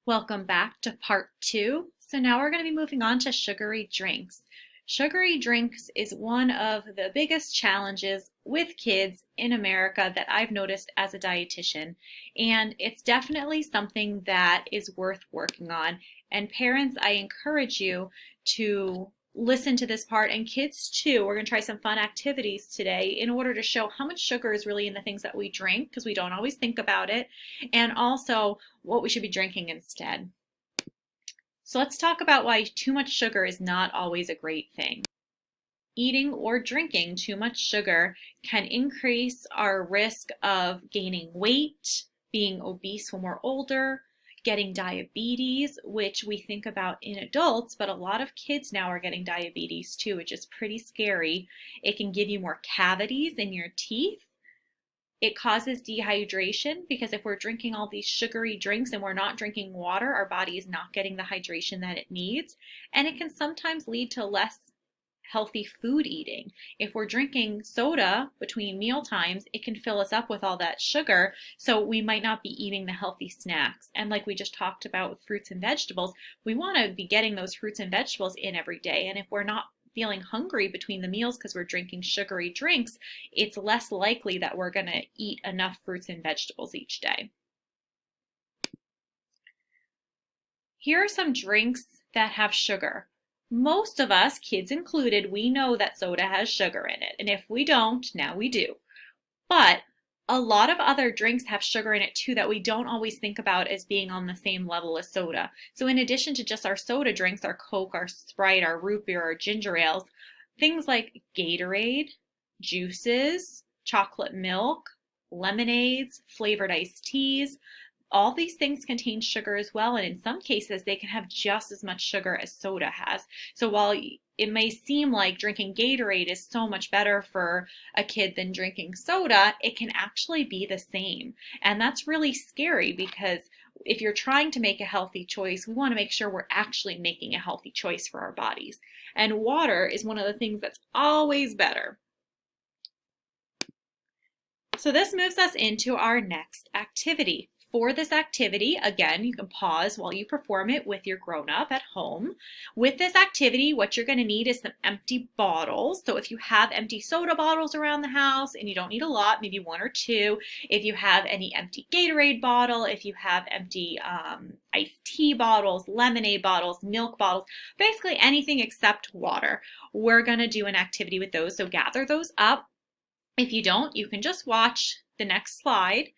Welcome back to part two. So now we're going to be moving on to sugary drinks. Sugary drinks is one of the biggest challenges with kids in America that I've noticed as a dietitian. And it's definitely something that is worth working on. And parents, I encourage you to listen to this part, and kids too. We're going to try some fun activities today in order to show how much sugar is really in the things that we drink, because we don't always think about it, and also what we should be drinking instead. So let's talk about why too much sugar is not always a great thing. Eating or drinking too much sugar can increase our risk of gaining weight, being obese when we're older, getting diabetes, which we think about in adults, but a lot of kids now are getting diabetes too, which is pretty scary. It can give you more cavities in your teeth. It causes dehydration because if we're drinking all these sugary drinks and we're not drinking water, our body is not getting the hydration that it needs. And it can sometimes lead to less healthy food eating. If we're drinking soda between meal times, it can fill us up with all that sugar, so we might not be eating the healthy snacks. And like we just talked about with fruits and vegetables, we want to be getting those fruits and vegetables in every day. And if we're not feeling hungry between the meals because we're drinking sugary drinks, it's less likely that we're going to eat enough fruits and vegetables each day. Here are some drinks that have sugar. Most of us, kids included, we know that soda has sugar in it. And if we don't, now we do. But a lot of other drinks have sugar in it too that we don't always think about as being on the same level as soda. So in addition to just our soda drinks, our Coke, our Sprite, our root beer, our ginger ales, things like Gatorade, juices, chocolate milk, lemonades, flavored iced teas, all these things contain sugar as well, and in some cases they can have just as much sugar as soda has. So while it may seem like drinking Gatorade is so much better for a kid than drinking soda, it can actually be the same. And that's really scary because if you're trying to make a healthy choice, we want to make sure we're actually making a healthy choice for our bodies. And water is one of the things that's always better. So this moves us into our next activity. For this activity, again, you can pause while you perform it with your grown-up at home. With this activity, what you're going to need is some empty bottles. So if you have empty soda bottles around the house, and you don't need a lot, maybe one or two. If you have any empty Gatorade bottle, if you have empty iced tea bottles, lemonade bottles, milk bottles, basically anything except water, we're going to do an activity with those. So gather those up. If you don't, you can just watch the next slide.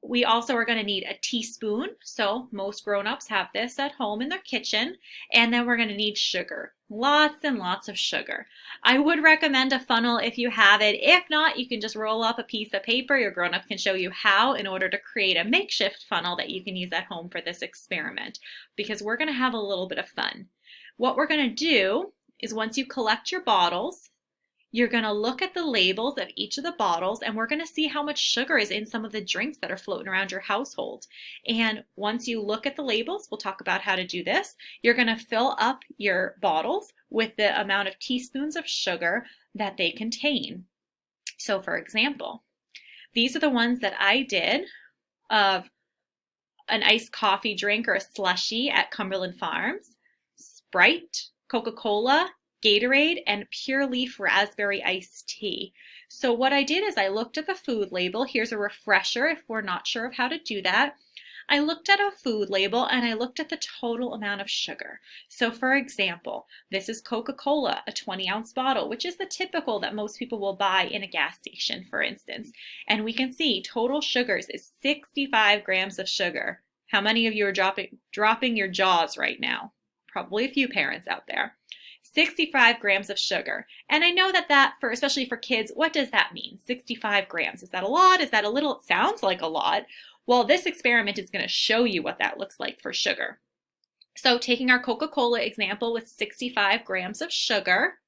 We also are going to need a teaspoon. So most grown-ups have this at home in their kitchen. And then we're going to need sugar. Lots and lots of sugar. I would recommend a funnel if you have it. If not, you can just roll up a piece of paper. Your grown-up can show you how in order to create a makeshift funnel that you can use at home for this experiment, because we're going to have a little bit of fun. What we're going to do is once you collect your bottles, you're going to look at the labels of each of the bottles, and we're going to see how much sugar is in some of the drinks that are floating around your household. And once you look at the labels, we'll talk about how to do this. You're going to fill up your bottles with the amount of teaspoons of sugar that they contain. So for example, these are the ones that I did of an iced coffee drink or a slushie at Cumberland Farms, Sprite, Coca-Cola, Gatorade, and Pure Leaf Raspberry Iced Tea. So what I did is I looked at the food label. Here's a refresher if we're not sure of how to do that. I looked at a food label and I looked at the total amount of sugar. So for example, this is Coca-Cola, a 20-ounce bottle, which is the typical that most people will buy in a gas station, for instance. And we can see total sugars is 65 grams of sugar. How many of you are dropping your jaws right now? Probably a few parents out there. 65 grams of sugar. And I know that especially for kids, what does that mean? 65 grams. Is that a lot? Is that a little? It sounds like a lot. Well, this experiment is going to show you what that looks like for sugar. So taking our Coca-Cola example with 65 grams of sugar,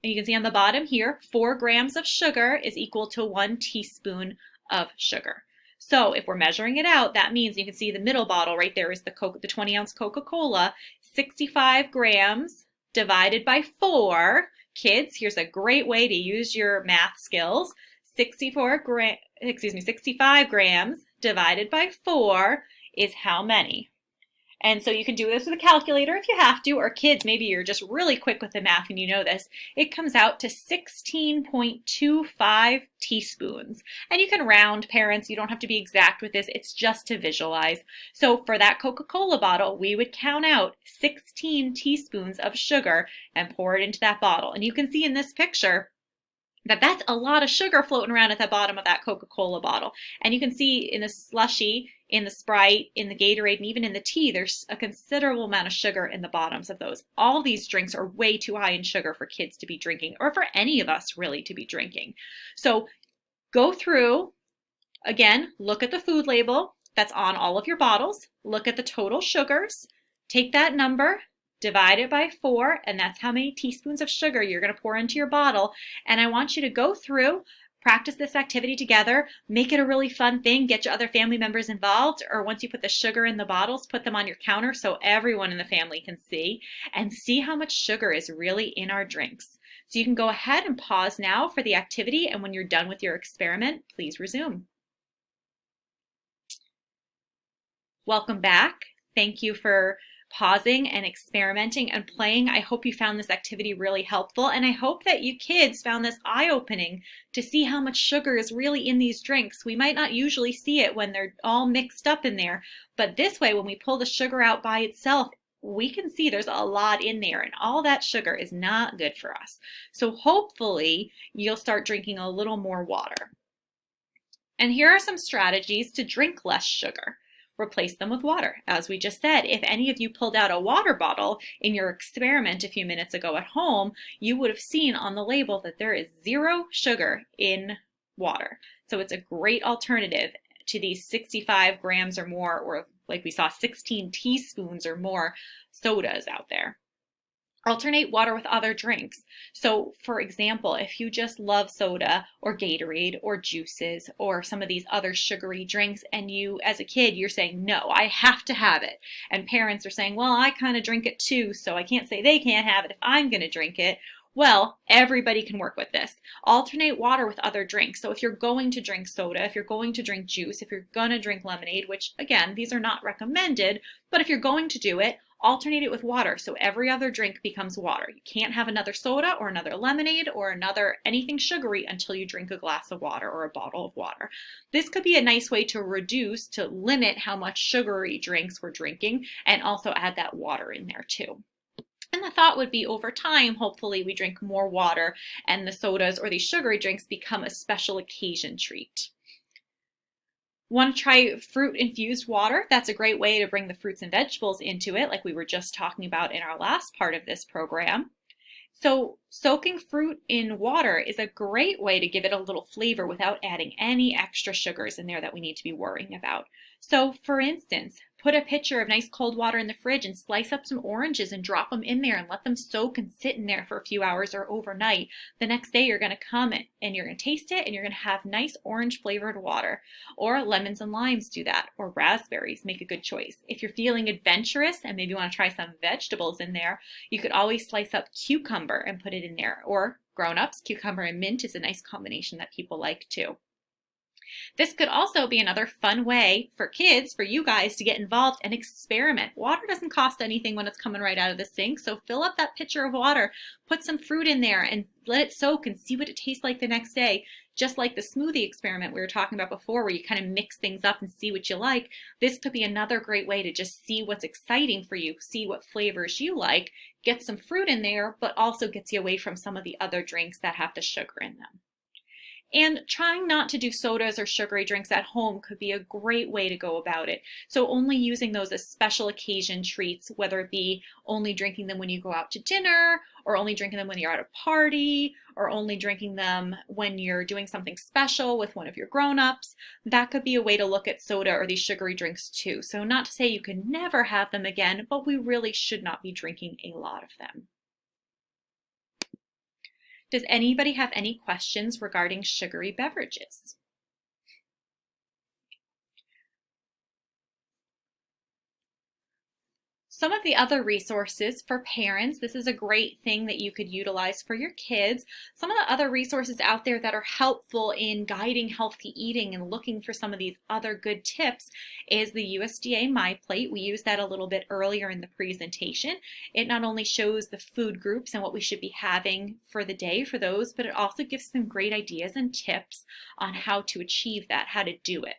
you can see on the bottom here, 4 grams of sugar is equal to 1 teaspoon of sugar. So if we're measuring it out, that means you can see the middle bottle right there is the 20-ounce Coca-Cola. 65 grams divided by 4. Kids, here's a great way to use your math skills. 65 grams divided by 4 is how many? And so you can do this with a calculator if you have to, or kids, maybe you're just really quick with the math and you know this. It comes out to 16.25 teaspoons. And you can round, parents, you don't have to be exact with this, it's just to visualize. So for that Coca-Cola bottle, we would count out 16 teaspoons of sugar and pour it into that bottle. And you can see in this picture that's a lot of sugar floating around at the bottom of that Coca-Cola bottle. And you can see in the slushy, in the Sprite, in the Gatorade, and even in the tea, there's a considerable amount of sugar in the bottoms of those. All these drinks are way too high in sugar for kids to be drinking, or for any of us really to be drinking. So go through, again, look at the food label that's on all of your bottles, look at the total sugars, take that number, divide it by 4, and that's how many teaspoons of sugar you're going to pour into your bottle. And I want you to go through, practice this activity together, make it a really fun thing, get your other family members involved, or once you put the sugar in the bottles, put them on your counter so everyone in the family can see, and see how much sugar is really in our drinks. So you can go ahead and pause now for the activity, and when you're done with your experiment, please resume. Welcome back. Thank you for pausing and experimenting and playing. I hope you found this activity really helpful, and I hope that you kids found this eye-opening to see how much sugar is really in these drinks. We might not usually see it when they're all mixed up in there, but this way, when we pull the sugar out by itself, we can see there's a lot in there, and all that sugar is not good for us. So hopefully you'll start drinking a little more water. And here are some strategies to drink less sugar. Replace them with water. As we just said, if any of you pulled out a water bottle in your experiment a few minutes ago at home, you would have seen on the label that there is 0 sugar in water. So it's a great alternative to these 65 grams or more, or like we saw, 16 teaspoons or more sodas out there. Alternate water with other drinks. So for example, if you just love soda or Gatorade or juices or some of these other sugary drinks, and you as a kid, you're saying, no, I have to have it. And parents are saying, well, I kind of drink it too, so I can't say they can't have it if I'm going to drink it. Well, everybody can work with this. Alternate water with other drinks. So if you're going to drink soda, if you're going to drink juice, if you're going to drink lemonade, which again, these are not recommended, but if you're going to do it, alternate it with water. So every other drink becomes water. You can't have another soda or another lemonade or another anything sugary until you drink a glass of water or a bottle of water. This could be a nice way to reduce, to limit how much sugary drinks we're drinking, and also add that water in there too. And the thought would be over time, hopefully we drink more water and the sodas or these sugary drinks become a special occasion treat. Want to try fruit-infused water? That's a great way to bring the fruits and vegetables into it, like we were just talking about in our last part of this program. So soaking fruit in water is a great way to give it a little flavor without adding any extra sugars in there that we need to be worrying about. So for instance, put a pitcher of nice cold water in the fridge and slice up some oranges and drop them in there and let them soak and sit in there for a few hours or overnight. The next day you're going to come and you're going to taste it and you're going to have nice orange flavored water. Or lemons and limes do that, or raspberries make a good choice. If you're feeling adventurous and maybe you want to try some vegetables in there, you could always slice up cucumber and put it in there. Or grown-ups, cucumber and mint is a nice combination that people like too. This could also be another fun way for kids, for you guys, to get involved and experiment. Water doesn't cost anything when it's coming right out of the sink, so fill up that pitcher of water, put some fruit in there, and let it soak and see what it tastes like the next day. Just like the smoothie experiment we were talking about before, where you kind of mix things up and see what you like, this could be another great way to just see what's exciting for you, see what flavors you like, get some fruit in there, but also gets you away from some of the other drinks that have the sugar in them. And trying not to do sodas or sugary drinks at home could be a great way to go about it. So only using those as special occasion treats, whether it be only drinking them when you go out to dinner, or only drinking them when you're at a party, or only drinking them when you're doing something special with one of your grown-ups. That could be a way to look at soda or these sugary drinks too. So not to say you can never have them again, but we really should not be drinking a lot of them. Does anybody have any questions regarding sugary beverages? Some of the other resources for parents, this is a great thing that you could utilize for your kids. Some of the other resources out there that are helpful in guiding healthy eating and looking for some of these other good tips is the USDA My Plate. We used that a little bit earlier in the presentation. It not only shows the food groups and what we should be having for the day for those, but it also gives some great ideas and tips on how to achieve that, how to do it.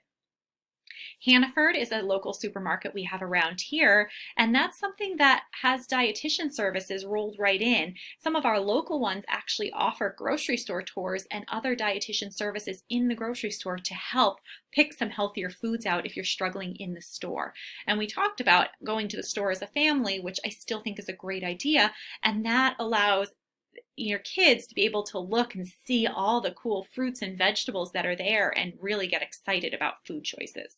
Hannaford is a local supermarket we have around here, and that's something that has dietitian services rolled right in. Some of our local ones actually offer grocery store tours and other dietitian services in the grocery store to help pick some healthier foods out if you're struggling in the store. And we talked about going to the store as a family, which I still think is a great idea, and that allows your kids to be able to look and see all the cool fruits and vegetables that are there and really get excited about food choices.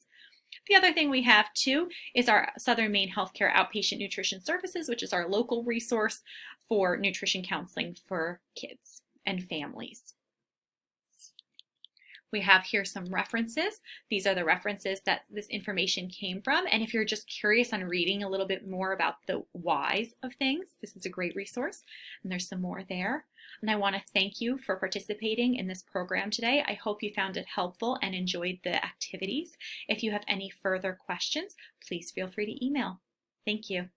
The other thing we have too is our Southern Maine Healthcare Outpatient Nutrition Services, which is our local resource for nutrition counseling for kids and families. We have here some references. These are the references that this information came from. And if you're just curious on reading a little bit more about the whys of things, this is a great resource. And there's some more there. And I want to thank you for participating in this program today. I hope you found it helpful and enjoyed the activities. If you have any further questions, please feel free to email. Thank you.